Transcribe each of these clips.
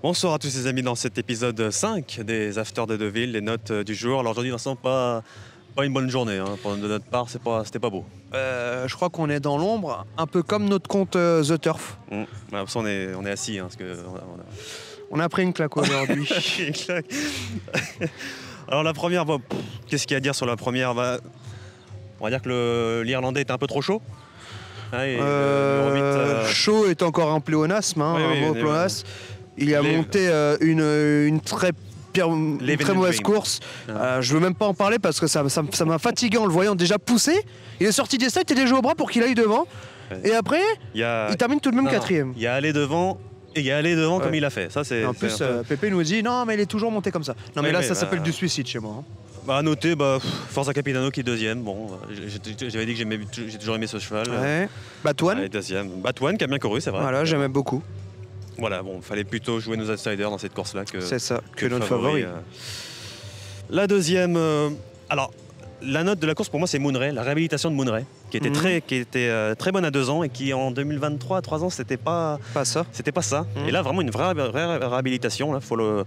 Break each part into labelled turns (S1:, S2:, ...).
S1: Bonsoir à tous les amis dans cet épisode 5 des Afters de Deauville, les notes du jour. Alors aujourd'hui, Vincent, pas une bonne journée. De notre part, c'était pas beau.
S2: Je crois qu'on est dans l'ombre, un peu comme notre compte The Turf.
S1: On est assis, parce que
S2: on a pris une claque aujourd'hui.
S1: Alors la première, qu'est-ce qu'il y a à dire sur la première? On va dire que l'Irlandais était un peu trop chaud.
S2: Chaud est encore un pléonasme, un mot pléonasme. Il a monté une très mauvaise course. Je veux même pas en parler parce que ça m'a fatigué en le voyant déjà pousser. Il est sorti des stats, il est déjà au bras pour qu'il aille devant. Et après, il termine tout de même quatrième.
S1: Il y a allé devant. Et il y a allé devant comme il a fait. Ça,
S2: en plus, Pépé nous dit non, mais il est toujours monté comme ça. Non, mais là, ça s'appelle du suicide chez moi.
S1: À noter, Forza Capitano qui est deuxième. Bon, j'avais dit que j'ai toujours aimé ce cheval.
S2: Ouais. Batouane.
S1: Deuxième. Batouane qui a bien couru, c'est vrai.
S2: Voilà, j'aimais beaucoup.
S1: Voilà, bon, fallait plutôt jouer nos outsiders dans cette course-là
S2: que notre favori.
S1: La deuxième. Alors, la note de la course pour moi, c'est Moonray, la réhabilitation de Moonray, qui était très bonne à 2 ans et qui en 2023, à 3 ans, c'était pas ça. C'était pas ça. Et là, vraiment une vraie réhabilitation. Là, ça va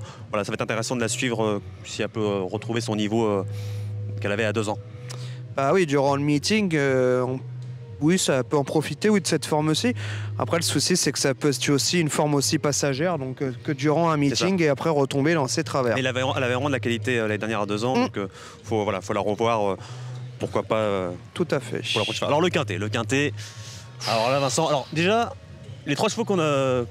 S1: être intéressant de la suivre si elle peut retrouver son niveau qu'elle avait à 2 ans.
S2: Bah oui, durant le meeting, oui, ça peut en profiter, de cette forme aussi. Après, le souci, c'est que ça peut être aussi une forme aussi passagère, donc que durant un meeting et après retomber dans ses travers.
S1: Et elle avait vraiment de la qualité l'année dernière à 2 ans, donc faut la revoir. Pourquoi pas
S2: tout à fait.
S1: Alors le quintet. Alors là, Vincent, déjà, les 3 chevaux qu'on a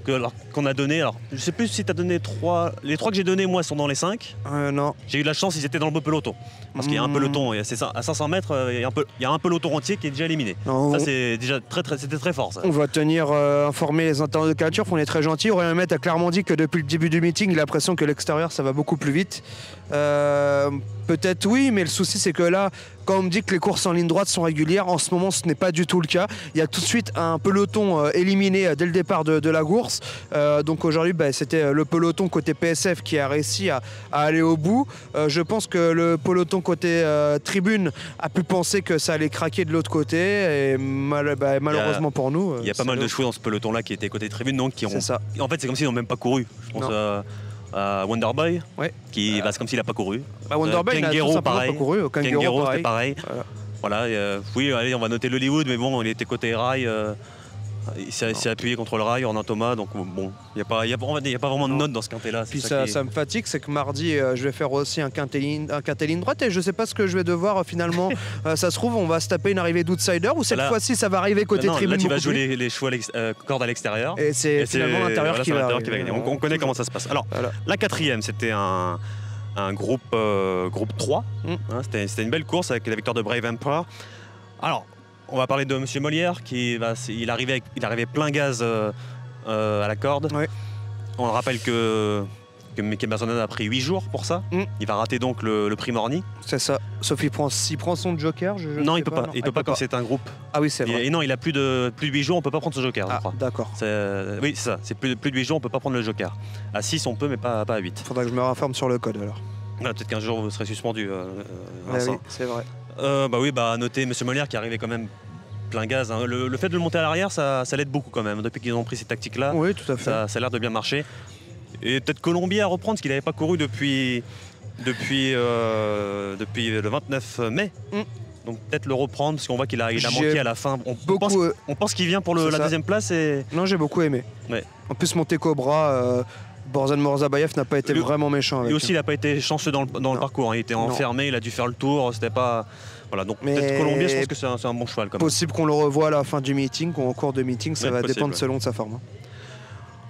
S1: donnés, alors je sais plus si tu as donné 3. Les 3 que j'ai donnés, moi, sont dans les 5.
S2: Non.
S1: J'ai eu de la chance, ils étaient dans le beau peloton. Parce qu'il y a un peloton, à 500 mètres, il y a un peloton entier qui est déjà éliminé. Ça, c'est déjà c'était très fort. Ça.
S2: On va tenir informer les internautes de Culture, on est très gentils. Aurélien Mette a clairement dit que depuis le début du meeting, il a l'impression que l'extérieur, ça va beaucoup plus vite. Peut-être oui, mais le souci, c'est que là, quand on me dit que les courses en ligne droite sont régulières, en ce moment, ce n'est pas du tout le cas. Il y a tout de suite un peloton éliminé dès le départ de la course. Donc aujourd'hui, c'était le peloton côté PSF qui a réussi à aller au bout. Je pense que le peloton côté tribune a pu penser que ça allait craquer de l'autre côté. Et malheureusement pour nous...
S1: Il y a pas mal de chevaux dans ce peloton-là qui étaient côté tribune, donc qui ont...
S2: ça.
S1: En fait, c'est comme s'ils n'ont même pas couru. Je pense à Wonderboy, c'est comme s'il n'a pas couru.
S2: Wonderboy,
S1: Kangaroo, pareil.
S2: Pas couru.
S1: Kangaroo, c'était pareil. Voilà. Oui, allez, on va noter l'Hollywood, mais bon, il était côté rail. Il s'est appuyé contre le rail, Ornan Thomas, donc bon, il n'y a pas vraiment de notes dans ce quintet-là.
S2: Puis ça me fatigue, c'est que mardi, je vais faire aussi un quintet ligne droite et je ne sais pas ce que je vais devoir finalement. Ça se trouve, on va se taper une arrivée d'outsider ou cette fois-ci, ça va arriver côté tribune.
S1: Là, tu vas jouer les chevaux cordes à l'extérieur.
S2: Et c'est finalement l'intérieur qui va
S1: gagner. On connaît comment ça se passe. Alors, la quatrième, c'était un groupe 3. C'était une belle course avec la victoire de Brave Emperor. Alors, on va parler de Monsieur Molière il arrivait plein gaz à la corde. Ouais. On rappelle que Mickey Bersonan a pris 8 jours pour ça. Il va rater donc le prix Morny.
S2: C'est ça. Sauf s'il prend son joker.
S1: Non, il peut pas. Il peut pas quand c'est un groupe.
S2: Ah oui, c'est vrai.
S1: Et non, il a plus de 8 jours, on peut pas prendre ce joker.
S2: Ah, d'accord.
S1: Oui, c'est ça. C'est plus de 8 jours, on peut pas prendre le joker. À 6, on peut, mais pas à 8.
S2: Faudra que je me renferme sur le code alors.
S1: Peut-être qu'un jour vous serez suspendu.
S2: Oui, c'est vrai.
S1: À noter Monsieur Molière qui arrivait quand même plein gaz. Le fait de le monter à l'arrière, ça l'aide beaucoup quand même. Depuis qu'ils ont pris ces tactiques-là,
S2: oui, tout à fait.
S1: Ça a l'air de bien marcher. Et peut-être Colombier à reprendre, parce qu'il n'avait pas couru depuis le 29 mai. Donc peut-être le reprendre, parce qu'on voit qu'il a manqué à la fin. On pense qu'il vient pour la deuxième place.
S2: Non, j'ai beaucoup aimé. Ouais. En plus, monter Cobra... Borzan Morzabayev n'a pas été vraiment méchant avec
S1: lui aussi, il n'a pas été chanceux dans le parcours. Il était enfermé, il a dû faire le tour. C'était pas... Voilà, donc peut-être Colombier, je pense que c'est un bon cheval. Quand même.
S2: Possible qu'on le revoie à la fin du meeting ou en cours de meeting, ça va dépendre selon de sa forme.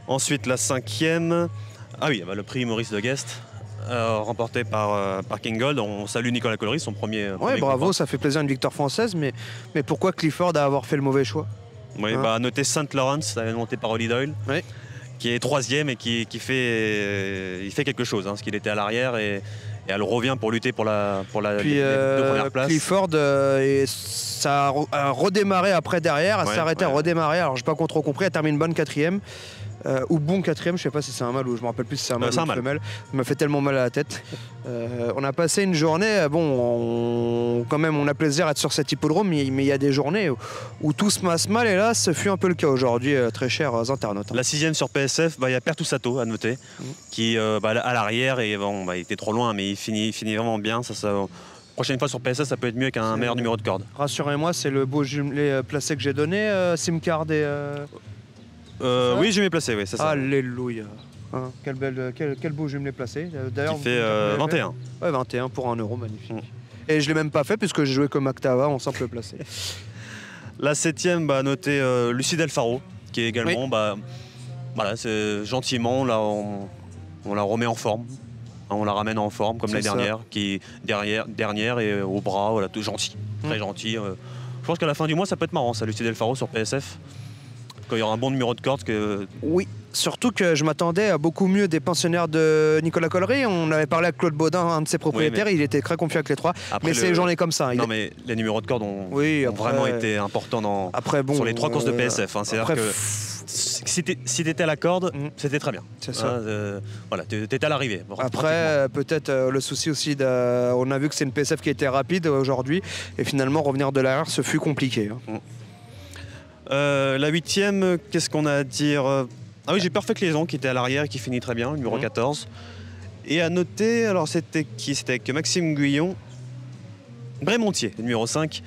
S1: Ensuite, la cinquième. Ah oui, le prix Maurice de Guest, remporté par King Gold. On salue Nicolas Collery, son premier.
S2: Oui, bravo, ça fait plaisir, une victoire française. Mais pourquoi Clifford a avoir fait le mauvais choix?
S1: Oui, noter St. Lawrence, monté par Holly Doyle. Oui. Qui est 3e et qui fait quelque chose, parce qu'il était à l'arrière et elle revient pour lutter pour les 2 premières places.
S2: Clifford, ça a redémarré après derrière, elle s'est arrêtée à redémarrer, alors je n'ai pas trop compris, elle termine bonne 4e. ou bon quatrième, je sais pas si c'est un mâle ou je me rappelle plus si c'est un mâle ou une femelle. Ça m'a fait tellement mal à la tête. On a passé une journée, bon, quand même on a plaisir à être sur cet hippodrome, mais il y a des journées où tout se passe mal et là ce fut un peu le cas aujourd'hui, très chers internautes.
S1: La 6e sur PSF, il y a Pertusato à noter, qui à l'arrière, et bon, il était trop loin, mais il finit vraiment bien. Prochaine fois sur PSF, ça peut être mieux qu'un meilleur numéro de corde.
S2: Rassurez-moi, c'est le beau jumelé placé que j'ai donné, Simcard et...
S1: oui, jumelé placé, oui, c'est ça.
S2: Alléluia. Hein, quel beau jumelé placé.
S1: Qui fait 21.
S2: Ouais, 21 pour 1 euro, magnifique. Et je ne l'ai même pas fait puisque j'ai joué comme Actava en simple placé.
S1: La 7e, noté Lucie Del Faro, qui est également, voilà, c'est gentiment, là, on la remet en forme. On la ramène en forme comme l'année dernière, qui est dernière et au bras, voilà, tout gentil, très gentil. Je pense qu'à la fin du mois, ça peut être marrant, ça, Lucie Del Faro sur PSF. Quand il y aura un bon numéro de corde.
S2: Oui, surtout que je m'attendais à beaucoup mieux des pensionnaires de Nicolas Collery. On avait parlé avec Claude Baudin, un de ses propriétaires, il était très confiant avec les 3. Mais c'est j'en ai comme ça.
S1: Non, mais les numéros de corde ont vraiment été importants sur les 3 courses de PSF. C'est-à-dire que si tu étais à la corde, c'était très bien.
S2: C'est ça.
S1: Voilà, tu étais à l'arrivée.
S2: Après, peut-être le souci aussi, on a vu que c'est une PSF qui était rapide aujourd'hui. Et finalement, revenir de l'arrière, ce fut compliqué.
S1: La 8e, qu'est-ce qu'on a à dire? Ah oui, j'ai Perfect Liaison qui était à l'arrière et qui finit très bien, numéro 14. Et à noter, alors c'était qui? C'était avec Maxime Guyon, Brémontier, numéro 5,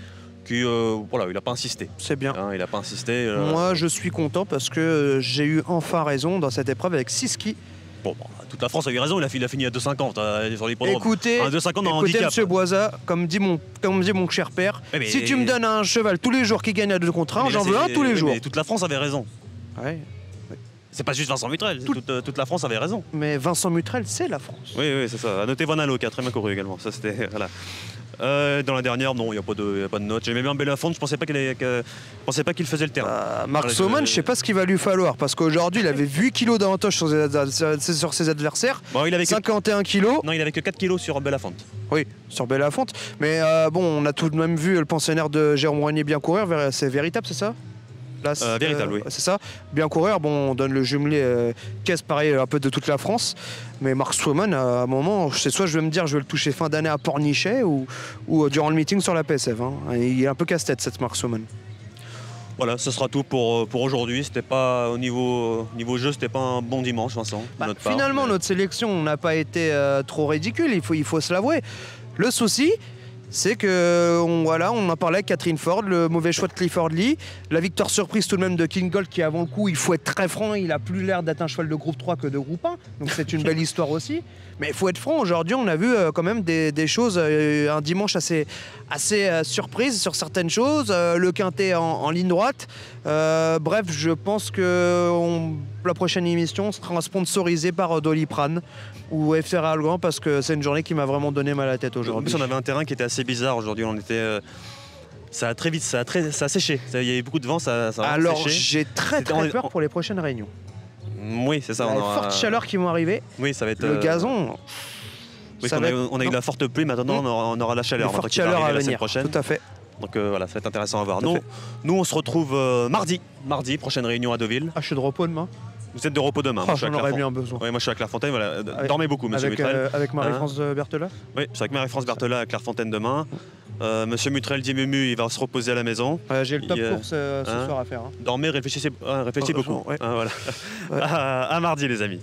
S1: qui, voilà, il n'a pas insisté.
S2: C'est bien.
S1: Il n'a pas insisté.
S2: Moi, je suis content parce que j'ai eu enfin raison dans cette épreuve avec Siski.
S1: Bon, toute la France a eu raison, il a fini à 2,50 sur l'hippodrome.
S2: Écoutez, M. Boisa, comme dit mon cher père, si tu me donnes un cheval tous les jours qui gagne à 2 contre 1, j'en veux un tous les jours.
S1: Mais toute la France avait raison.
S2: Ouais.
S1: C'est pas juste Vincent Mutrel, toute la France avait raison.
S2: Mais Vincent Mutrel, c'est la France.
S1: Oui, c'est ça. À noter Van Allo qui a très bien couru également. Ça, c'était, voilà. Dans la dernière, non, il n'y a pas de note. J'aimais bien Belafonte, je pensais pas qu'il faisait le terrain.
S2: Marc Sauman, je sais pas ce qu'il va lui falloir, parce qu'aujourd'hui, il avait 8 kilos d'avantage sur ses adversaires.
S1: Bon, il avait
S2: 51 kilos.
S1: Non, il avait que 4 kilos sur Belafonte.
S2: Oui, sur Belafonte. Mais bon, on a tout de même vu le pensionnaire de Jérôme Roignet bien courir. C'est véritable, c'est ça?
S1: Véritable, oui.
S2: C'est ça. Bien courir, bon, on donne le jumelé caisse pareil un peu de toute la France. Mais Mark Stroman, à un moment, c'est soit je vais me dire je vais le toucher fin d'année à Pornichet ou durant le meeting sur la PSF. Il est un peu casse-tête cette Mark Stroman.
S1: Voilà, ce sera tout pour aujourd'hui. C'était pas au niveau jeu, c'était pas un bon dimanche, Vincent.
S2: Finalement, notre sélection n'a pas été trop ridicule, il faut se l'avouer. Le souci, c'est que on en parlait avec Catherine Ford, le mauvais choix de Clifford Lee, la victoire surprise tout de même de King Gold qui avant le coup, il faut être très franc, il a plus l'air d'être un cheval de groupe 3 que de groupe 1, donc c'est une belle histoire aussi. Mais il faut être franc, aujourd'hui on a vu quand même des choses, un dimanche assez surprise sur certaines choses, le quintet en ligne droite. Bref, je pense que la prochaine émission sera sponsorisée par Doliprane ou FR Algan parce que c'est une journée qui m'a vraiment donné mal à la tête aujourd'hui.
S1: En plus, on avait un terrain qui était assez bizarre aujourd'hui. Ça a très vite, ça a séché. Il y avait beaucoup de vent, ça a séché.
S2: Alors j'ai très peur pour les prochaines réunions.
S1: Oui, c'est ça.
S2: Il y a de fortes chaleurs qui vont arriver.
S1: Oui, ça va être.
S2: Le gazon.
S1: Oui, on a eu de la forte pluie, maintenant on aura la chaleur.
S2: Une forte chaleur à venir.
S1: Prochaine.
S2: Tout à fait.
S1: Donc voilà, ça va être intéressant à voir. Nous, on se retrouve mardi, prochaine réunion à Deauville.
S2: Je suis de repos demain.
S1: Vous êtes de repos demain.
S2: J'en aurais bien besoin.
S1: Oui, moi je suis à Clairefontaine. Voilà. Dormez beaucoup, monsieur Mutrel.
S2: Avec Marie-France Berthelat.
S1: Oui, c'est avec Marie-France Berthelat à Clairefontaine demain. Monsieur Mutrel dit Mumu, il va se reposer à la maison.
S2: J'ai le top course ce soir à faire.
S1: Dormez, réfléchissez beaucoup.
S2: Ouais.
S1: Voilà. À mardi, les amis.